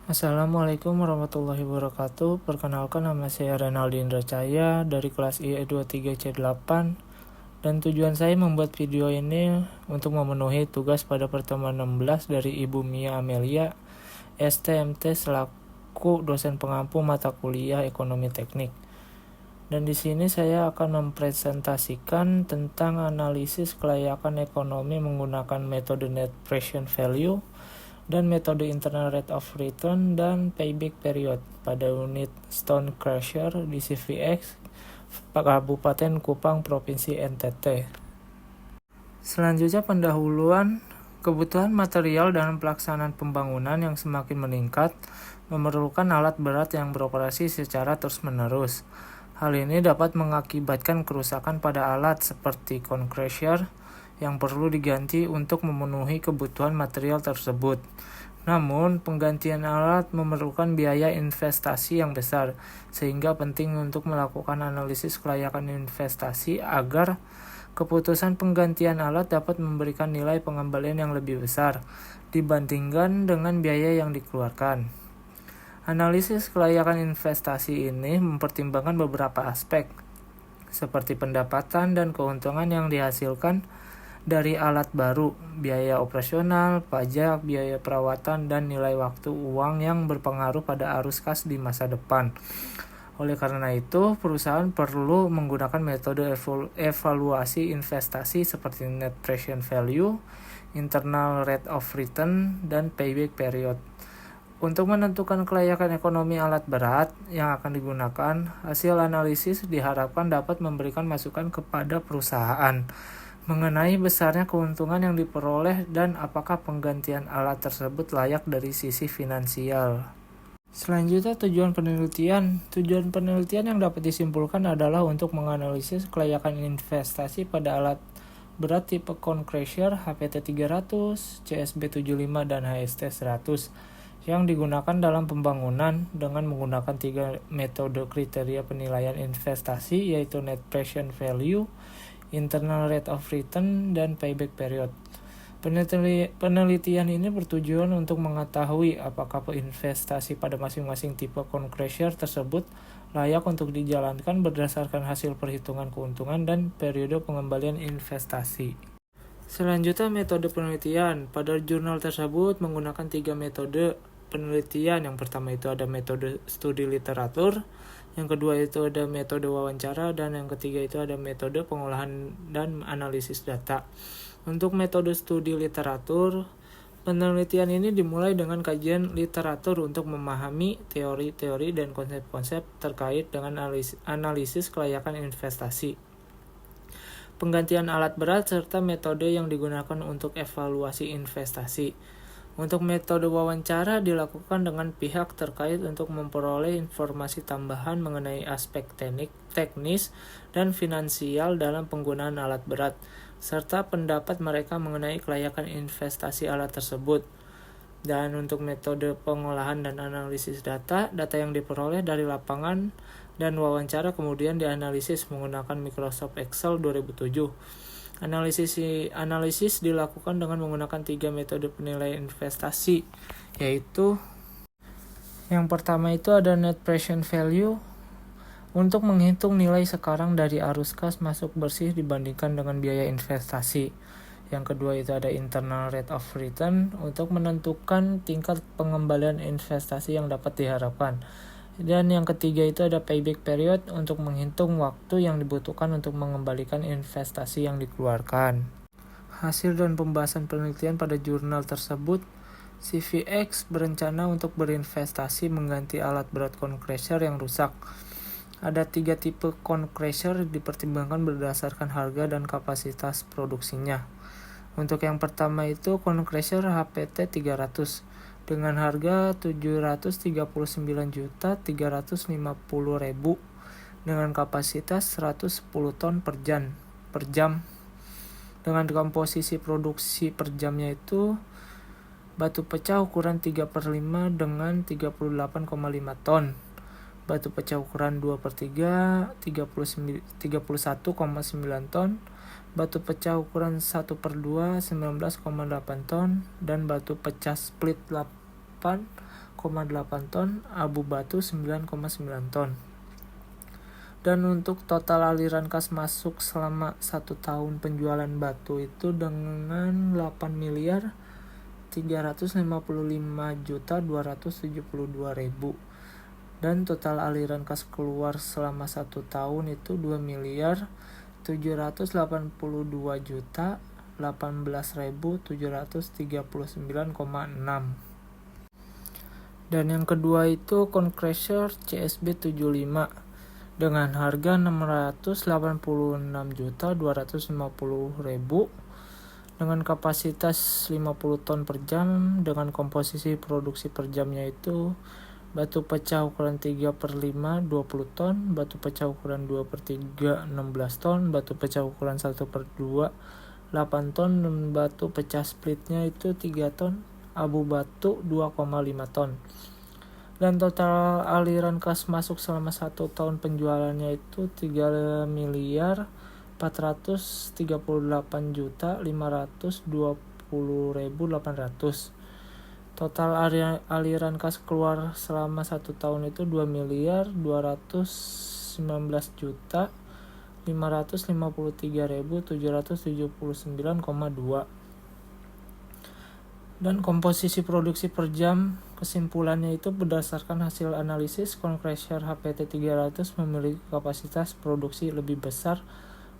Assalamualaikum warahmatullahi wabarakatuh. Perkenalkan, nama saya Renaldi Indracaya dari kelas IE23C8, dan tujuan saya membuat video ini untuk memenuhi tugas pada pertemuan 16 dari Ibu Mia Amelia, STMT, selaku dosen pengampu mata kuliah Ekonomi Teknik. Dan di sini saya akan mempresentasikan tentang analisis kelayakan ekonomi menggunakan metode Net Present Value dan metode Internal Rate of Return dan Payback Period pada unit Stone Crusher di CVX, Kabupaten Kupang, Provinsi NTT. Selanjutnya pendahuluan. Kebutuhan material dalam pelaksanaan pembangunan yang semakin meningkat memerlukan alat berat yang beroperasi secara terus-menerus. Hal ini dapat mengakibatkan kerusakan pada alat seperti cone crusher yang perlu diganti untuk memenuhi kebutuhan material tersebut. Namun, penggantian alat memerlukan biaya investasi yang besar, sehingga penting untuk melakukan analisis kelayakan investasi agar keputusan penggantian alat dapat memberikan nilai pengembalian yang lebih besar dibandingkan dengan biaya yang dikeluarkan. Analisis kelayakan investasi ini mempertimbangkan beberapa aspek, seperti pendapatan dan keuntungan yang dihasilkan dari alat baru, biaya operasional, pajak, biaya perawatan, dan nilai waktu uang yang berpengaruh pada arus kas di masa depan. Oleh karena itu, perusahaan perlu menggunakan metode evaluasi investasi seperti Net Present Value, Internal Rate of Return, dan Payback Period. Untuk menentukan kelayakan ekonomi alat berat yang akan digunakan, hasil analisis diharapkan dapat memberikan masukan kepada perusahaan mengenai besarnya keuntungan yang diperoleh dan apakah penggantian alat tersebut layak dari sisi finansial. Selanjutnya, tujuan penelitian. Tujuan penelitian yang dapat disimpulkan adalah untuk menganalisis kelayakan investasi pada alat berat tipe cone crusher HPT 300, CSB 75, dan HST 100 yang digunakan dalam pembangunan dengan menggunakan 3 metode kriteria penilaian investasi, yaitu Net Present Value, Internal Rate of Return, dan Payback Period. Penelitian ini bertujuan untuk mengetahui apakah investasi pada masing-masing tipe cone crusher tersebut layak untuk dijalankan berdasarkan hasil perhitungan keuntungan dan periode pengembalian investasi. Selanjutnya, metode penelitian. Pada jurnal tersebut menggunakan 3 metode penelitian. Yang pertama itu ada metode studi literatur, yang kedua itu ada metode wawancara, dan yang ketiga itu ada metode pengolahan dan analisis data. Untuk metode studi literatur, penelitian ini dimulai dengan kajian literatur untuk memahami teori-teori dan konsep-konsep terkait dengan analisis kelayakan investasi, penggantian alat berat, serta metode yang digunakan untuk evaluasi investasi. Untuk metode wawancara dilakukan dengan pihak terkait untuk memperoleh informasi tambahan mengenai aspek teknis dan finansial dalam penggunaan alat berat, serta pendapat mereka mengenai kelayakan investasi alat tersebut. Dan untuk metode pengolahan dan analisis data yang diperoleh dari lapangan dan wawancara kemudian dianalisis menggunakan Microsoft Excel 2007. Analisis dilakukan dengan menggunakan 3 metode penilaian investasi, yaitu yang pertama itu ada Net Present Value untuk menghitung nilai sekarang dari arus kas masuk bersih dibandingkan dengan biaya investasi. Yang kedua itu ada Internal Rate of Return untuk menentukan tingkat pengembalian investasi yang dapat diharapkan. Dan yang ketiga itu ada Payback Period untuk menghitung waktu yang dibutuhkan untuk mengembalikan investasi yang dikeluarkan. Hasil dan pembahasan penelitian pada jurnal tersebut, CVX berencana untuk berinvestasi mengganti alat berat cone crusher yang rusak. Ada 3 tipe cone crusher dipertimbangkan berdasarkan harga dan kapasitas produksinya. Untuk yang pertama itu cone crusher HPT 300 dengan harga 739.350.000 dengan kapasitas 110 ton per jam. Dengan komposisi produksi per jamnya itu batu pecah ukuran 3/5 dengan 38,5 ton, batu pecah ukuran 2/3 31,9 ton, batu pecah ukuran 1/2 19,8 ton, dan batu pecah split 8,8 ton, abu batu 9,9 ton. Dan untuk total aliran kas masuk selama 1 tahun penjualan batu itu dengan 8.355.272.000. Dan total aliran kas keluar selama 1 tahun itu 2.782.018.739,6. Dan yang kedua itu Concrusher CSB 75 dengan harga 686.250.000 dengan kapasitas 50 ton per jam. Dengan komposisi produksi per jamnya itu batu pecah ukuran 3/5 20 ton, batu pecah ukuran 2/3 16 ton, batu pecah ukuran 1/2 8 ton, dan batu pecah splitnya itu 3 ton, abu batu 2,5 ton. Dan total aliran kas masuk selama 1 tahun penjualannya itu 3.438.520.800. Total aliran kas keluar selama 1 tahun itu 2.219.553.779,2. Dan komposisi produksi per jam, kesimpulannya itu berdasarkan hasil analisis, Concrusher HPT 300 memiliki kapasitas produksi lebih besar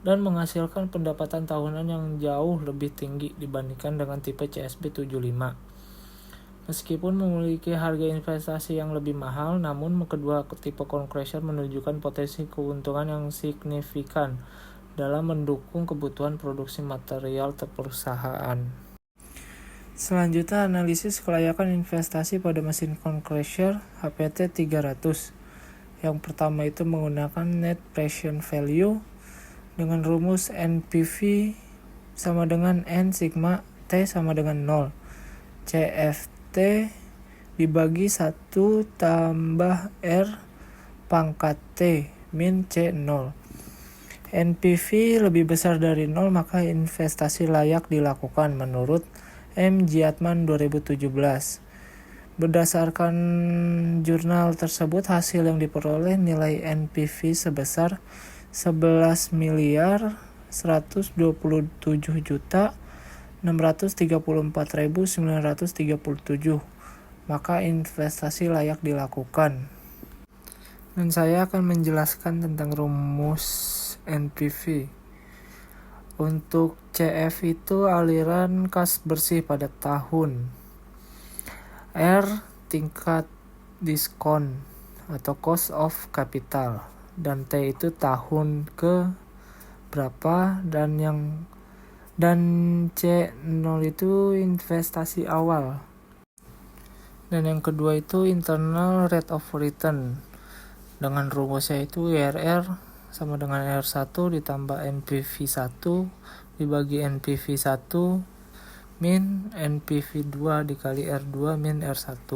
dan menghasilkan pendapatan tahunan yang jauh lebih tinggi dibandingkan dengan tipe CSB 75. Meskipun memiliki harga investasi yang lebih mahal, namun kedua tipe Concrusher menunjukkan potensi keuntungan yang signifikan dalam mendukung kebutuhan produksi material perusahaan. Selanjutnya, analisis kelayakan investasi pada mesin Concrusher HPT 300. Yang pertama itu menggunakan net present value dengan rumus NPV sama dengan N sigma T sama dengan 0. CFT dibagi 1 tambah R pangkat T min C0. NPV lebih besar dari 0, maka investasi layak dilakukan menurut M. Giatman 2017. Berdasarkan jurnal tersebut, hasil yang diperoleh nilai NPV sebesar 11.127.634.937, maka investasi layak dilakukan. Dan saya akan menjelaskan tentang rumus NPV. Untuk CF itu aliran kas bersih pada tahun, R tingkat diskon atau cost of capital, dan T itu tahun ke berapa, dan C0 itu investasi awal. Dan yang kedua itu internal rate of return dengan rumusnya itu IRR sama dengan R1 ditambah NPV1 dibagi NPV1 min NPV2 dikali R2 min R1.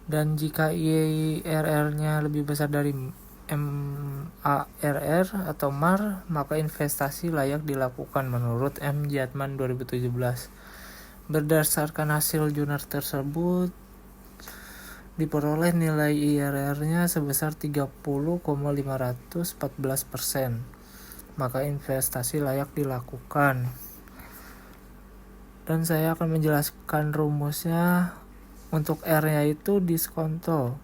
Dan jika IRR-nya lebih besar dari MARR atau MAR, maka investasi layak dilakukan menurut M. Giatman 2017. Berdasarkan hasil jurnal tersebut, diperoleh nilai IRR-nya sebesar 30,514%, maka investasi layak dilakukan. Dan saya akan menjelaskan rumusnya. Untuk R-nya itu diskonto.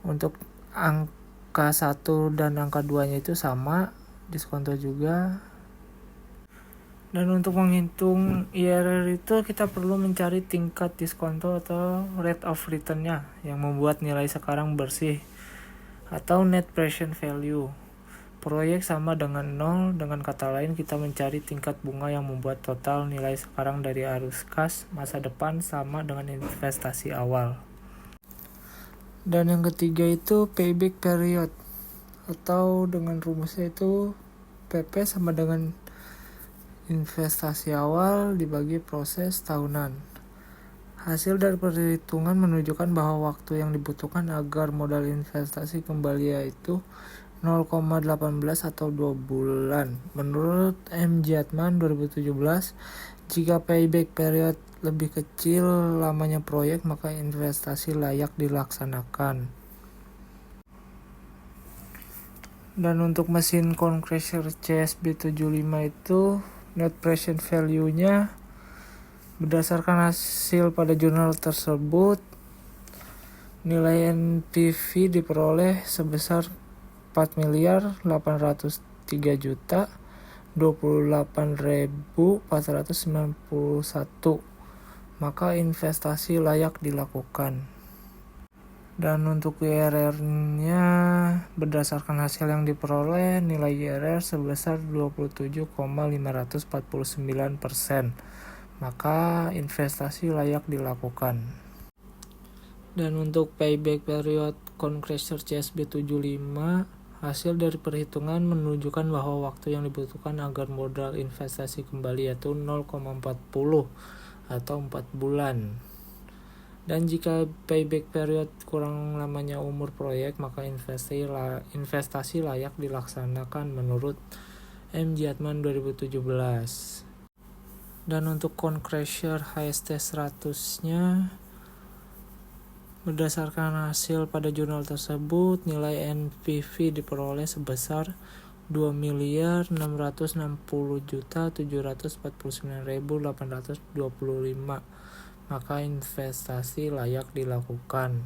Untuk angka 1 dan angka 2-nya itu sama, diskonto juga. Dan untuk menghitung IRR itu kita perlu mencari tingkat diskonto atau rate of return-nya yang membuat nilai sekarang bersih atau net present value. Proyek sama dengan 0, dengan kata lain kita mencari tingkat bunga yang membuat total nilai sekarang dari arus kas masa depan sama dengan investasi awal. Dan yang ketiga itu payback period atau dengan rumusnya itu PP sama dengan investasi awal dibagi proses tahunan. Hasil dari perhitungan menunjukkan bahwa waktu yang dibutuhkan agar modal investasi kembali yaitu 0,18 atau 2 bulan. Menurut M. Giatman 2017, jika payback period lebih kecil lamanya proyek, maka investasi layak dilaksanakan. Dan untuk mesin compressor CSB75 itu net present value-nya berdasarkan hasil pada jurnal tersebut, nilai NPV diperoleh sebesar 4.803.28.491, maka investasi layak dilakukan. Dan untuk IRR-nya berdasarkan hasil yang diperoleh, nilai IRR sebesar 27,549%, maka investasi layak dilakukan. Dan untuk payback period compressor CSB75, hasil dari perhitungan menunjukkan bahwa waktu yang dibutuhkan agar modal investasi kembali yaitu 0,40 atau 4 bulan. Dan jika payback period kurang lamanya umur proyek, maka investasi layak dilaksanakan menurut M. Jatman 2017. Dan untuk compressor HST 100-nya, berdasarkan hasil pada jurnal tersebut, nilai NPV diperoleh sebesar 2.660.749.825, maka investasi layak dilakukan.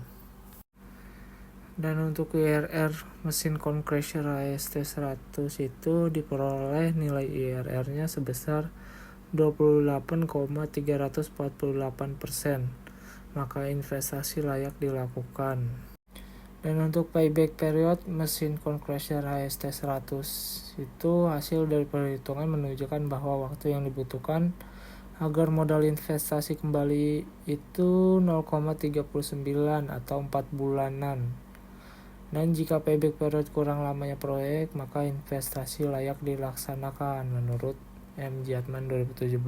Dan untuk IRR mesin compressor HST 100 itu diperoleh nilai IRR-nya sebesar 28,348%, maka investasi layak dilakukan. Dan untuk payback period mesin compressor HST 100 itu hasil dari perhitungan menunjukkan bahwa waktu yang dibutuhkan agar modal investasi kembali itu 0,39 atau 4 bulanan. Dan jika payback period kurang lamanya proyek, maka investasi layak dilaksanakan menurut M. Jatman 2017.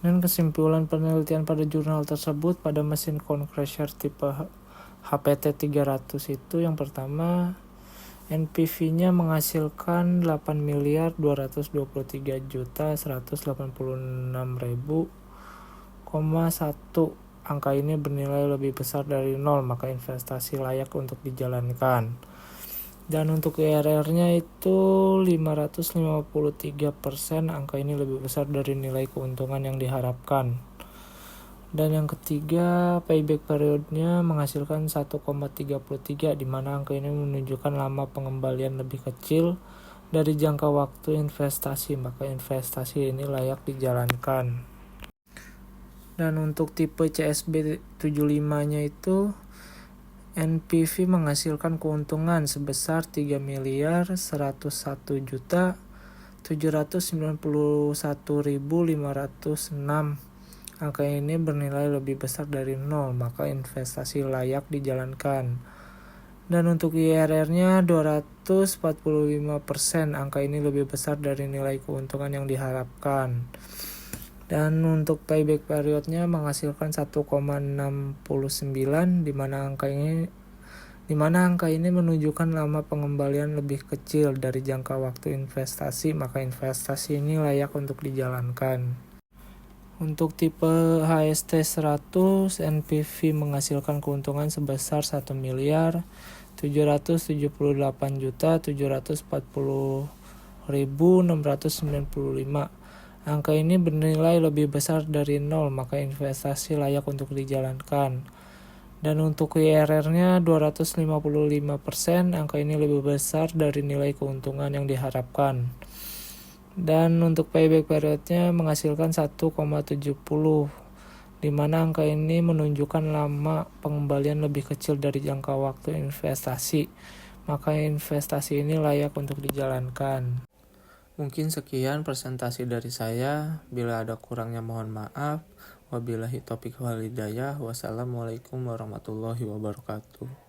Dan kesimpulan penelitian pada jurnal tersebut pada mesin compressor tipe HPT 300 itu, yang pertama, NPV-nya menghasilkan 8.283.186.000,1. Angka ini bernilai lebih besar dari 0, maka investasi layak untuk dijalankan. Dan untuk IRR-nya itu 553%, angka ini lebih besar dari nilai keuntungan yang diharapkan. Dan yang ketiga, payback periodnya menghasilkan 1,33, di mana angka ini menunjukkan lama pengembalian lebih kecil dari jangka waktu investasi, maka investasi ini layak dijalankan. Dan untuk tipe CSB75-nya itu NPV menghasilkan keuntungan sebesar 3.101.791.506. Angka ini bernilai lebih besar dari 0, maka investasi layak dijalankan. Dan untuk IRR-nya 245%, angka ini lebih besar dari nilai keuntungan yang diharapkan. Dan untuk payback periodnya menghasilkan 1,69, di mana angka ini menunjukkan lama pengembalian lebih kecil dari jangka waktu investasi, maka investasi ini layak untuk dijalankan. Untuk tipe HST 100, NPV menghasilkan keuntungan sebesar 1.778.740.695. Angka ini bernilai lebih besar dari 0, maka investasi layak untuk dijalankan. Dan untuk IRR-nya 255%, angka ini lebih besar dari nilai keuntungan yang diharapkan. Dan untuk payback periodnya menghasilkan 1,70, di mana angka ini menunjukkan lama pengembalian lebih kecil dari jangka waktu investasi, maka investasi ini layak untuk dijalankan. Mungkin sekian presentasi dari saya. Bila ada kurangnya mohon maaf. Wabillahi taufiq wal hidayah. Wassalamualaikum warahmatullahi wabarakatuh.